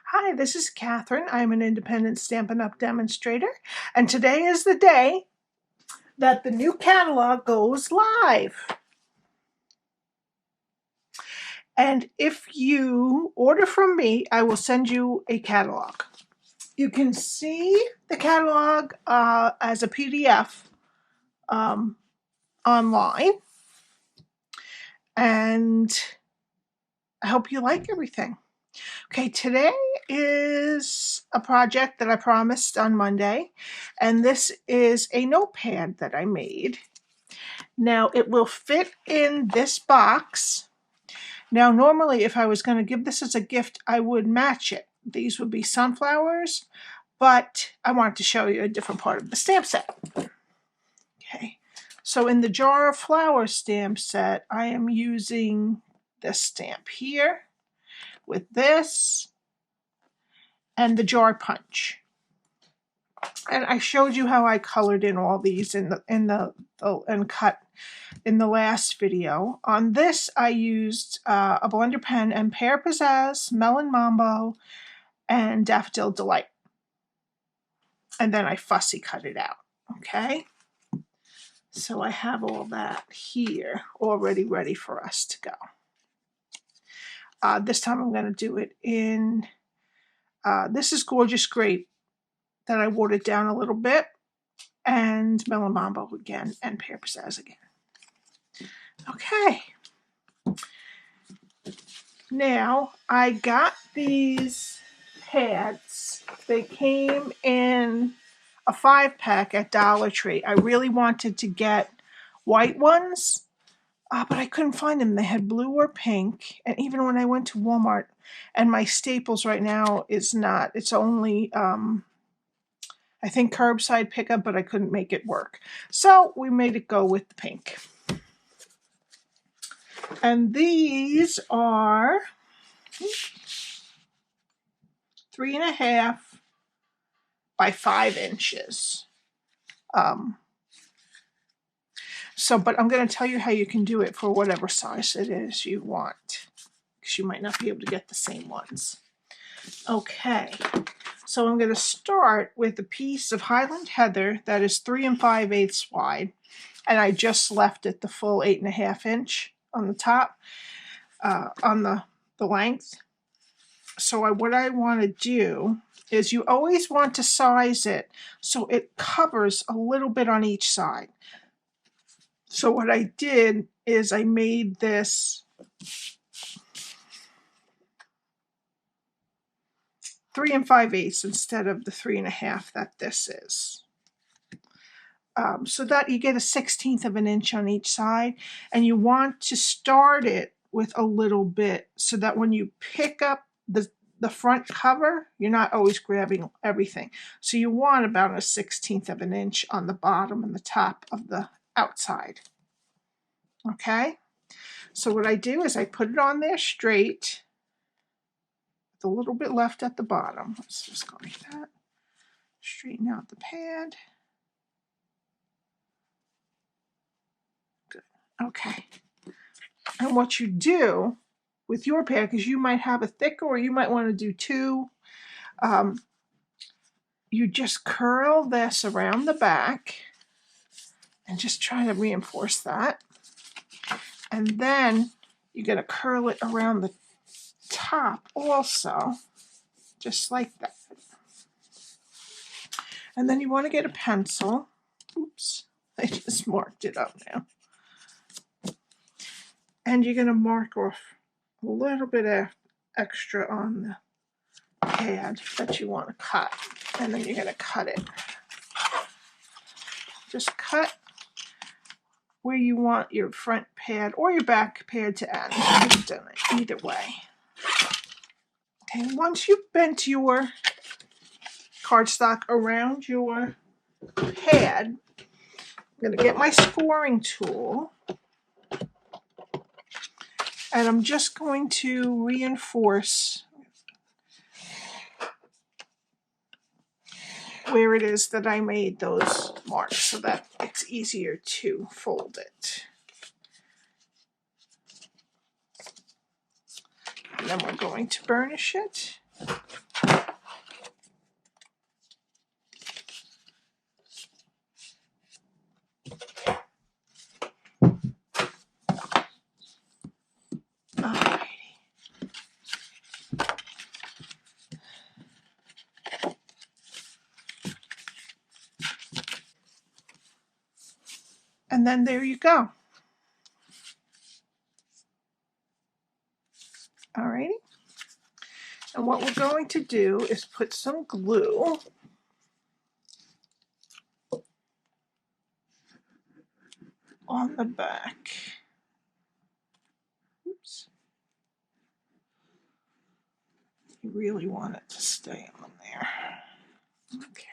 Hi, this is Catherine. I'm an independent Stampin' Up! Demonstrator, and today is the day that the new catalog goes live. And if you order from me, I will send you a catalog. You can see the catalog as a PDF online, and I hope you like everything. Okay, today is a project that I promised on Monday, and this is a notepad that I made. Now, it will fit in this box. Now, normally, if I was going to give this as a gift, I would match it. These would be sunflowers, but I wanted to show you a different part of the stamp set. Okay, so in the Jar of Flowers stamp set, I am using this stamp here with this and the jar punch. And I showed you how I colored in all these and cut in the last video. On this, I used a blender pen and Pear Pizzazz, Melon Mambo, and Daffodil Delight. And then I fussy cut it out. Okay, so I have all that here already ready for us to go. This time I'm going to do it in, this is Gorgeous Grape that I watered down a little bit, and Melon Mambo again, and Pear Pizzazz again. Okay. Now, I got these pads. They came in a 5-pack at Dollar Tree. I really wanted to get white ones, but I couldn't find them. They had blue or pink, and even when I went to Walmart, and my Staples right now is not, it's only, I think curbside pickup, but I couldn't make it work. So we made it go with the pink. And these are 3.5 by 5 inches. But I'm going to tell you how you can do it for whatever size it is you want, because you might not be able to get the same ones. Okay, so I'm going to start with a piece of Highland Heather that is 3 5/8 wide, and I just left it the full 8.5 inch on the top, on the length. So what I want to do is, you always want to size it so it covers a little bit on each side. So what I did is I made this 3 5/8 instead of the 3.5 that this is. So that you get a 1/16 of an inch on each side, and you want to start it with a little bit so that when you pick up the front cover, you're not always grabbing everything. So you want about a 1/16 of an inch on the bottom and the top of the outside. Okay, so what I do is I put it on there straight with a little bit left at the bottom. Let's just go like that. Straighten out the pad. Good. Okay. And what you do with your pad, because you might have a thicker or you might want to do 2, you just curl this around the back and just try to reinforce that. And then you're going to curl it around the top also, just like that. And then you want to get a pencil. Oops, I just marked it up now. And you're going to mark off a little bit of extra on the pad that you want to cut. And then you're going to cut it. Just cut where you want your front pad or your back pad to end. You've done it either way. Okay, once you've bent your cardstock around your pad, I'm going to get my scoring tool, and I'm just going to reinforce where it is that I made those marks so that it's easier to fold it. then we're going to burnish it. Alrighty. And then there you go. Alrighty. And what we're going to do is put some glue on the back. Oops. You really want it to stay on there. Okay.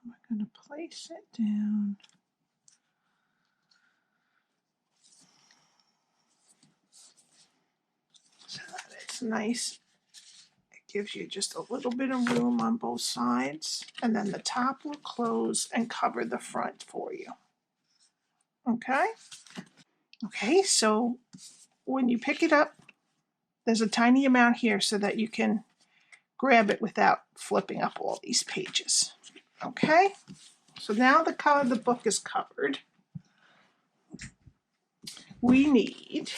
I'm going to place it down. So that it's nice. It gives you just a little bit of room on both sides, and then the top will close and cover the front for you. Okay? Okay, so when you pick it up, there's a tiny amount here so that you can grab it without flipping up all these pages. Okay? So now the color of the book is covered. We need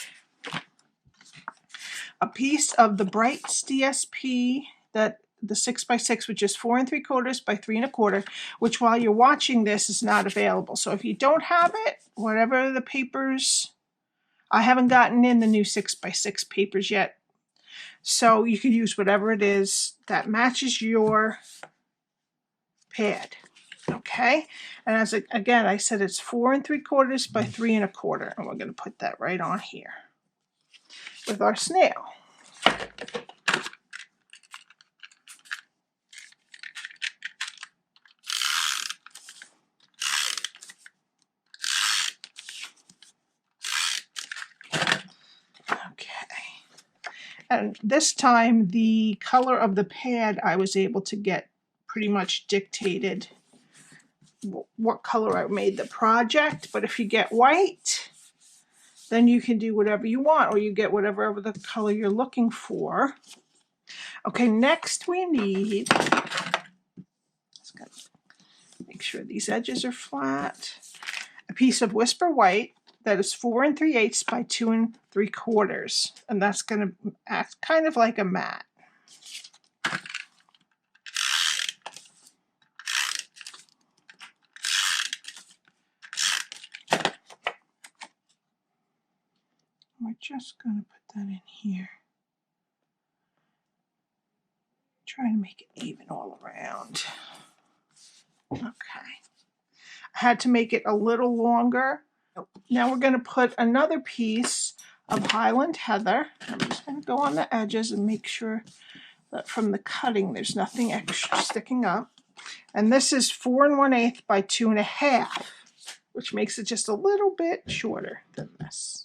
a piece of the Brights DSP, that the 6x6, which is 4 3/4 by 3 1/4, which while you're watching this is not available. So if you don't have it, whatever the papers, I haven't gotten in the new 6x6 papers yet. So you can use whatever it is that matches your pad. Okay, and as again I said, it's 4 3/4 by 3 1/4, and we're going to put that right on here with our snail. Okay, and this time the color of the pad I was able to get pretty much dictated what color I made the project, but if you get white, then you can do whatever you want, or you get whatever the color you're looking for. Okay, next we need, let's make sure these edges are flat, a piece of Whisper White that is 4 3/8 by 2 3/4, and that's going to act kind of like a mat. We're just going to put that in here. Try to make it even all around. Okay. I had to make it a little longer. Now we're going to put another piece of Highland Heather. I'm just going to go on the edges and make sure that from the cutting there's nothing extra sticking up. And this is 4 1/8 by 2 1/2, which makes it just a little bit shorter than this.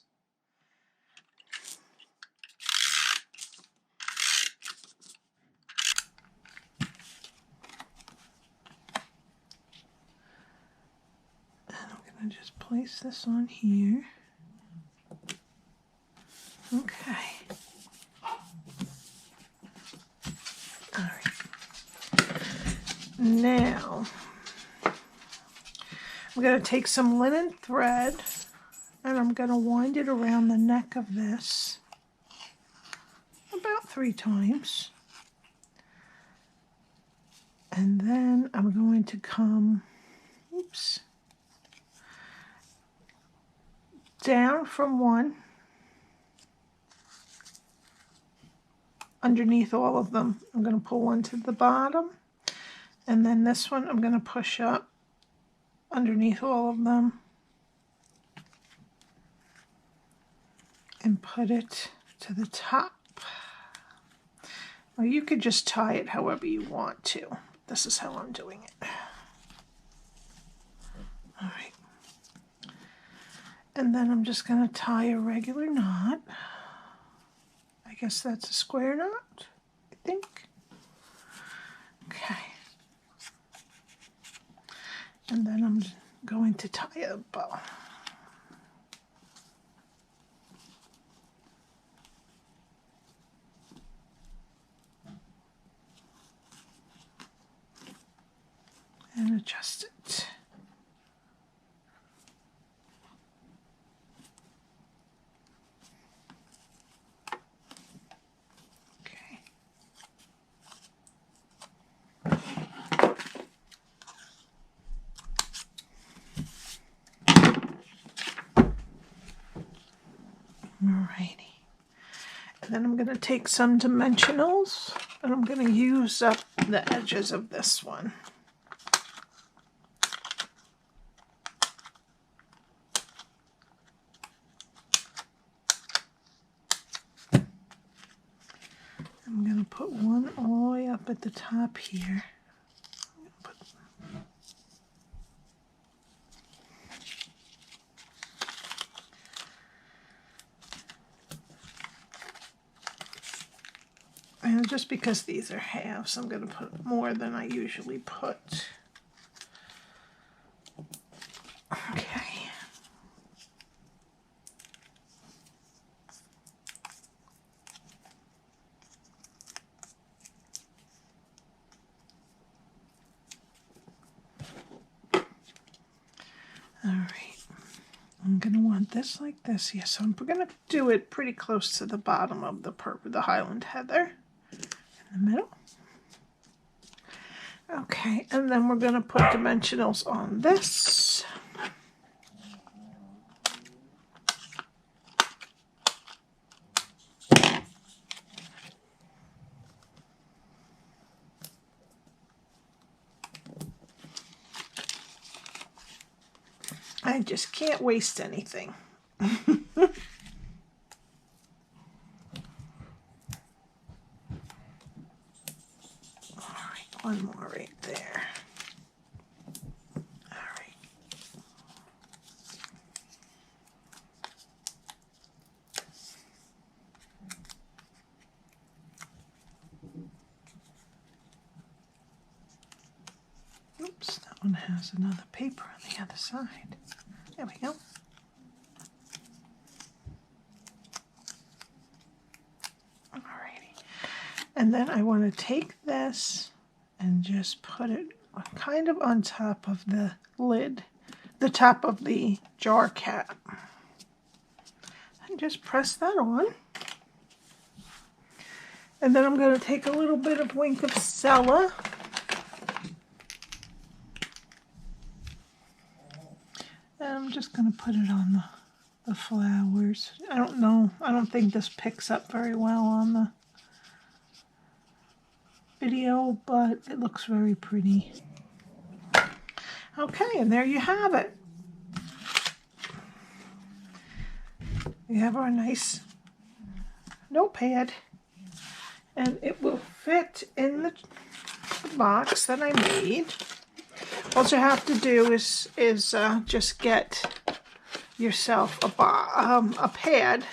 And just place this on here. Okay. All right. Now, I'm going to take some linen thread and I'm going to wind it around the neck of this about 3 times. And then I'm going to come, oops, down from one, underneath all of them. I'm going to pull one to the bottom, and then this one I'm going to push up underneath all of them and put it to the top. Or you could just tie it however you want to. This is how I'm doing it. All right. And then I'm just going to tie a regular knot. I guess that's a square knot, I think. Okay. And then I'm going to tie a bow. And adjust it. Okay. Alrighty. And then I'm going to take some dimensionals and I'm going to use up the edges of this one. I'm going to put one all the way up at the top here. And just because these are halves, I'm going to put more than I usually put. Okay. All right. I'm going to want this like this. Yeah, so I'm going to do it pretty close to the bottom of the Highland Heather. In the middle. Okay, and then we're going to put dimensionals on this. I just can't waste anything. One more right there. All right. Oops, that one has another paper on the other side. There we go. Alrighty. And then I want to take this and just put it kind of on top of the lid, the top of the jar cap. And just press that on. And then I'm going to take a little bit of Wink of Stella. And I'm just going to put it on the flowers. I don't know. I don't think this picks up very well on the video, but it looks very pretty. Okay, and there you have it. We have our nice notepad, and it will fit in the box that I made. All you have to do is just get yourself a pad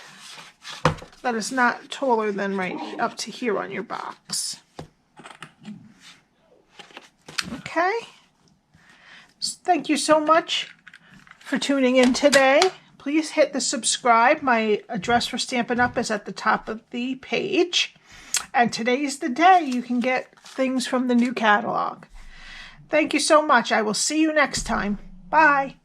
that is not taller than right up to here on your box. Okay, thank you so much for tuning in today. Please hit the subscribe. My address for Stampin' Up! Is at the top of the page. And today's the day you can get things from the new catalog. Thank you so much. I will see you next time. Bye.